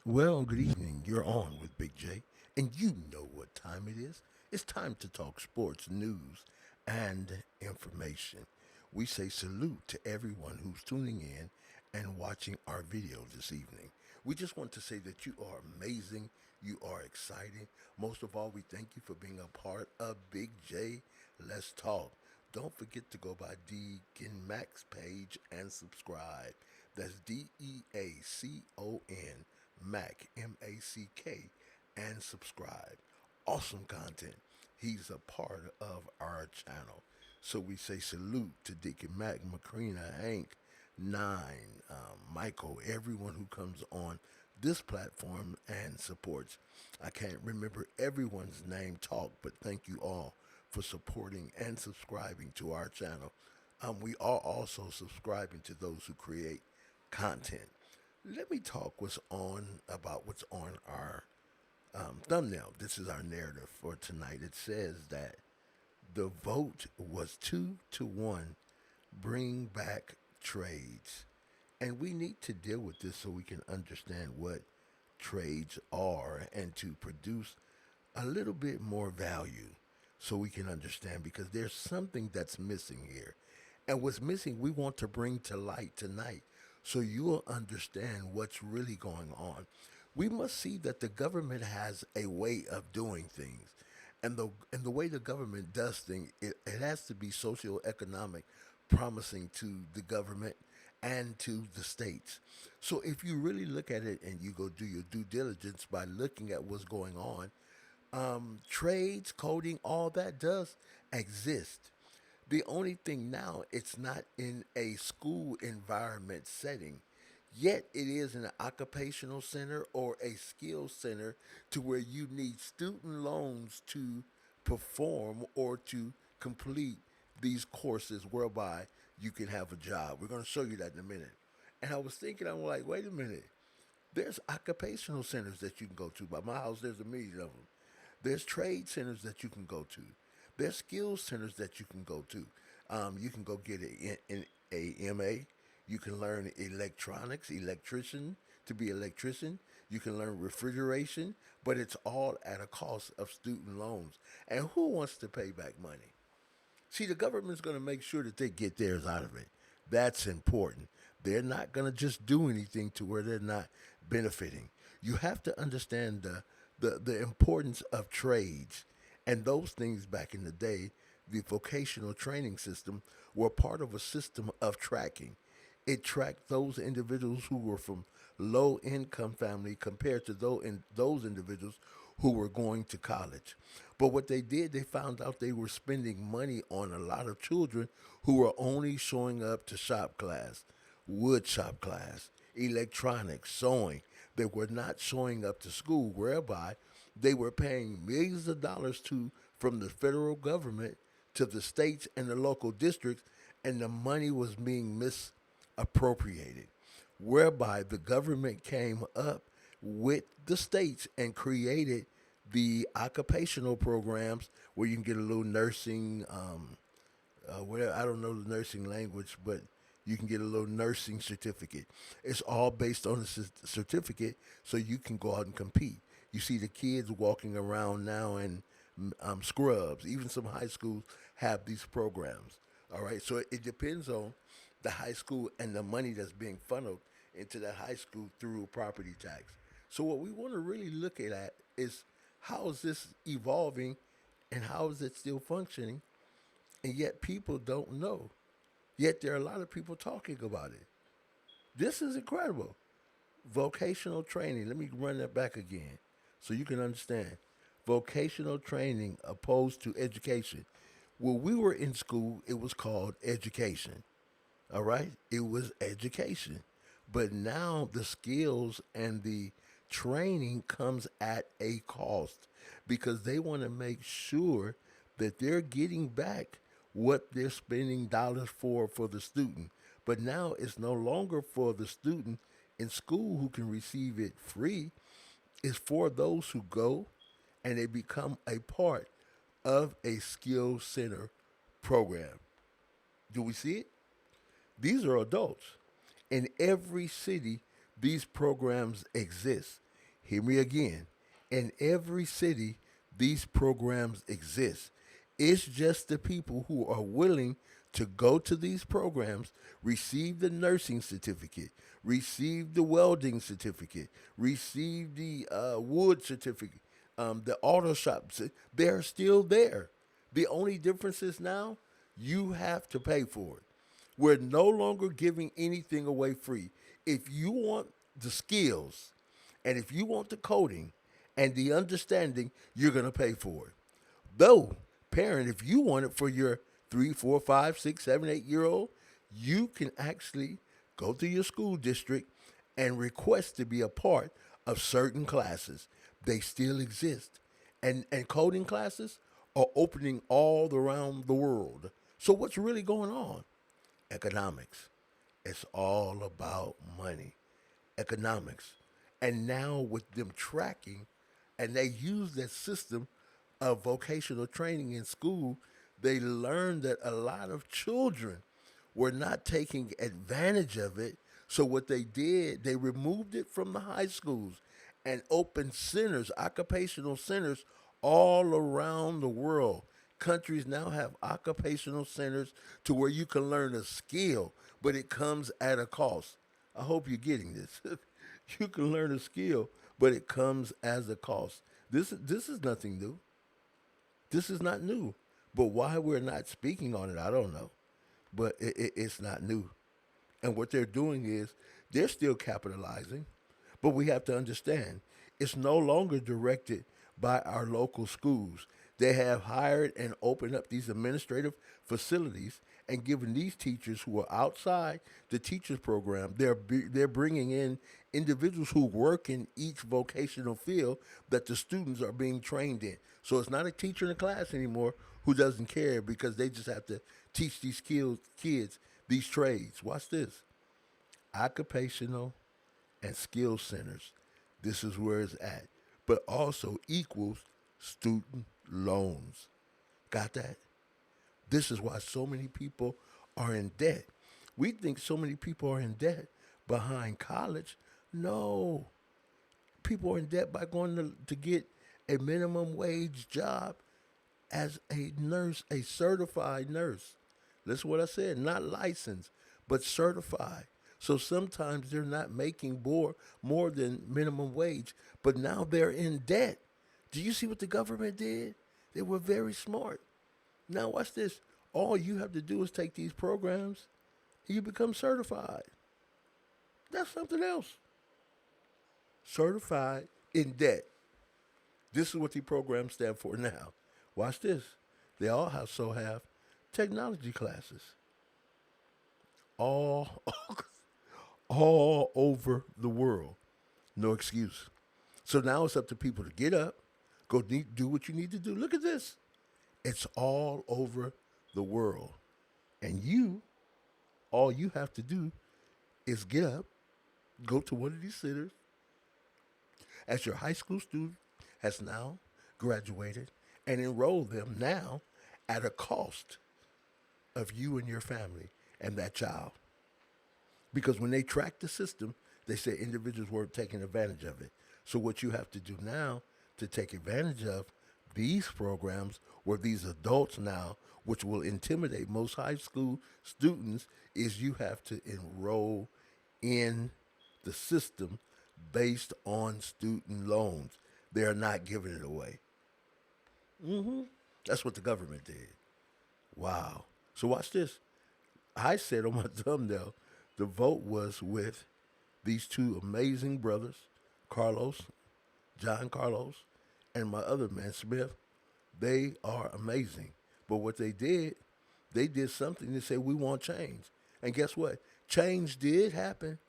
Well, good evening. You're on with Big J, and you know what time it is. It's time to talk sports, news, and information. We say salute to everyone who's tuning in and watching our video this evening. We just want to say that you are amazing, you are exciting. Most of all, we thank you for being a part of Big J Let's Talk. Don't forget to go by Deacon Mac's page and subscribe. That's DEACON Mac, MACK, and subscribe. Awesome content. He's a part of our channel. So we say salute to Deacon Mac, Macrina, Hank, Nine, Michael, everyone who comes on this platform and supports. I can't remember everyone's name talk, but thank you all for supporting and subscribing to our channel. We are also subscribing to those who create content. Let me talk what's on about what's on our thumbnail. This is our narrative for tonight. It says that the vote was 2-1. Bring back trades, and we need to deal with this so we can understand what trades are and to produce a little bit more value so we can understand because there's something that's missing here. And what's missing, we want to bring to light tonight so you'll understand what's really going on. We must see that the government has a way of doing things. And the way the government does things, it has to be socioeconomic, promising to the government and to the states. So if you really look at it and you go do your due diligence by looking at what's going on, trades, coding, all that does exist. The only thing now, it's not in a school environment setting. Yet it is an occupational center or a skill center to where you need student loans to perform or to complete these courses whereby you can have a job. We're going to show you that in a minute. And I was thinking, I'm like, wait a minute. There's occupational centers that you can go to. By my house, there's a million of them. There's trade centers that you can go to. There's skills centers that you can go to. You can go get a MA. You can learn electronics, electrician, to be electrician. You can learn refrigeration, but it's all at a cost of student loans. And who wants to pay back money? See, the government's going to make sure that they get theirs out of it. That's important. They're not going to just do anything to where they're not benefiting. You have to understand the importance of trades and those things back in the day. The vocational training system were part of a system of tracking. It tracked those individuals who were from low income family compared to those individuals who were going to college. But what they did, they found out they were spending money on a lot of children who were only showing up to shop class, wood shop class, electronics, sewing. They were not showing up to school, whereby they were paying millions of dollars to from the federal government to the states and the local districts, and the money was being misappropriated, whereby the government came up with the states and created the occupational programs where you can get a little nursing, whatever. I don't know the nursing language, but you can get a little nursing certificate. It's all based on a certificate, so you can go out and compete. You see the kids walking around now in scrubs. Even some high schools have these programs. All right, so it depends on the high school and the money that's being funneled into that high school through property tax. So what we want to really look at is how is this evolving and how is it still functioning, and yet people don't know. Yet there are a lot of people talking about it. This is incredible. Vocational training. Let me run that back again so you can understand. Vocational training opposed to education. When we were in school, it was called education. All right? It was education. But now the skills and the training comes at a cost because they want to make sure that they're getting back what they're spending dollars for the student. But now it's no longer for the student in school who can receive it free. It's for those who go and they become a part of a skill center program. Do we see it? These are adults. In every city, these programs exist. Hear me again. In every city, these programs exist. It's just the people who are willing to go to these programs, receive the nursing certificate, receive the welding certificate, receive the wood certificate, the auto shops. They're still there. The only difference is now you have to pay for it. We're no longer giving anything away free. If you want the skills and if you want the coding and the understanding, you're going to pay for it. Though, parent, if you want it for your 3, 4, 5, 6, 7, 8 year old, you can actually go to your school district and request to be a part of certain classes. They still exist. And coding classes are opening all around the world. So, what's really going on? Economics. It's all about money, economics. And now with them tracking, and they use that system of vocational training in school, they learned that a lot of children were not taking advantage of it. So what they did, they removed it from the high schools and opened centers, occupational centers all around the world. Countries now have occupational centers to where you can learn a skill, but it comes at a cost. I hope you're getting this. You can learn a skill, but it comes as a cost. This is nothing new. This is not new. But why we're not speaking on it, I don't know. But it's not new. And what they're doing is they're still capitalizing. But we have to understand it's no longer directed by our local schools. They have hired and opened up these administrative facilities and given these teachers who are outside the teachers program, they're bringing in individuals who work in each vocational field that the students are being trained in. So it's not a teacher in a class anymore who doesn't care because they just have to teach these kids these trades. Watch this. Occupational and skill centers. This is where it's at. But also equals student loans. Got that? This is why so many people are in debt. We think so many people are in debt behind college. No. People are in debt by going to get a minimum wage job as a nurse, a certified nurse. That's what I said, not licensed, but certified. So sometimes they're not making more than minimum wage, but now they're in debt. Do you see what the government did? They were very smart. Now watch this. All you have to do is take these programs and you become certified. That's something else. Certified in debt. This is what the programs stand for now. Watch this. They also have technology classes. All all over the world. No excuse. So now it's up to people to get up, do what you need to do. Look at this. It's all over the world. And all you have to do is get up, go to one of these centers, as your high school student has now graduated, and enroll them now at a cost of you and your family and that child. Because when they track the system, they say individuals weren't taking advantage of it. So what you have to do now to take advantage of these programs where these adults now, which will intimidate most high school students, is you have to enroll in the system based on student loans. They're not giving it away. That's what the government did. Wow. So watch this. I said on my thumbnail, the vote was with these two amazing brothers, Carlos, John Carlos, and my other man, Smith. They are amazing. But what they did something to say we want change. And guess what? Change did happen,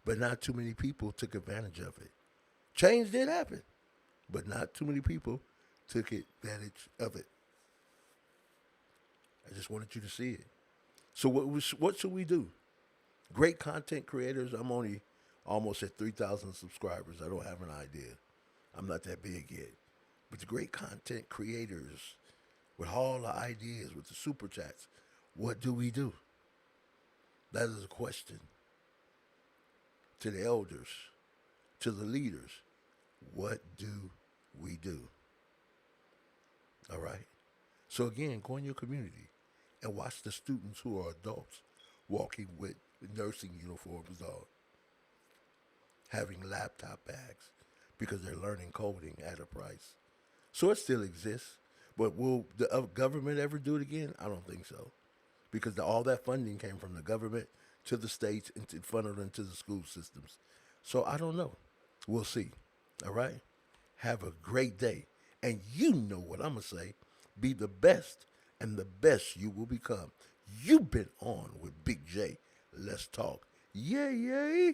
but not too many people took advantage of it. Change did happen, but not too many people took advantage of it. I just wanted you to see it. So what should we do? Great content creators. I'm only almost at 3,000 subscribers. I don't have an idea. I'm not that big yet. But the great content creators with all the ideas, with the super chats, what do we do? That is a question to the elders, to the leaders. What do we do? All right. So again, go in your community and watch the students who are adults walking with nursing uniforms on, having laptop bags because they're learning coding at a price. So it still exists. But will the government ever do it again? I don't think so. Because all that funding came from the government to the states and funneled into the school systems. So I don't know. We'll see. All right? Have a great day. And you know what I'm going to say. Be the best, and the best you will become. You've been on with Big J. Let's talk. Yay, yay.